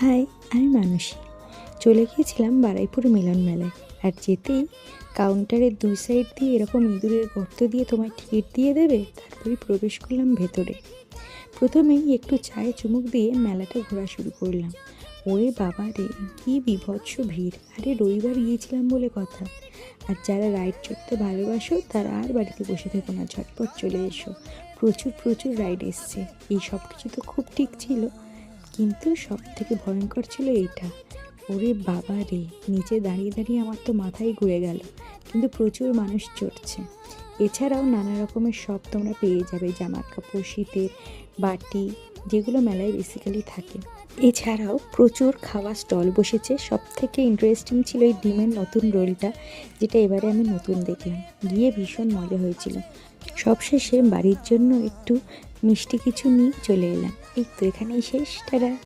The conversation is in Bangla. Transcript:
হাই, আমি মানসী। চলে গিয়েছিলাম বারুইপুর মিলন মেলায়। আর যেতেই কাউন্টারের দুই সাইড দিয়ে এরকম ইঁদুরের গর্ত দিয়ে তোমায় টিকিট দিয়ে দেবে, তারপরেই প্রবেশ করলাম ভেতরে। প্রথমেই একটু চায়ে চুমুক দিয়ে মেলাটা ঘোরা শুরু করলাম। ওরে বাবা রে, কী বীভৎস ভিড়! আরে রবিবার গিয়েছিলাম বলে কথা। আর যারা রাইড চড়তে ভালোবাসো তারা আর বাড়িতে বসে থেকো না, ঝটপট চলে এসো। প্রচুর প্রচুর রাইড এসছে। এই সব কিছু তো খুব ঠিক ছিল, কিন্তু সব থেকে ভয়ঙ্কর ছিল এইটা। ওরে বাবা রে, নিচে দাঁড়িয়ে দাঁড়িয়ে আমার তো মাথায় ঘুরে গেল। কিন্তু প্রচুর মানুষ চড়ছে। এছাড়াও নানা রকমের সব তোমরা পেয়ে যাবে, জামার কাপড়, শীতের বাটি, যেগুলো মেলায় বেসিক্যালি থাকে। এছাড়াও প্রচুর খাওয়া স্টল বসেছে। সব থেকে ইন্টারেস্টিং ছিল এই ডিমের নতুন রোলটা, যেটা এবারে আমি নতুন দেখলাম। গিয়ে ভীষণ মজা হয়েছিল। সবশেষে বাড়ির জন্য একটু মিষ্টি কিছু নিয়ে চলে এলাম। এই তো এখানেই শেষ, টাটা।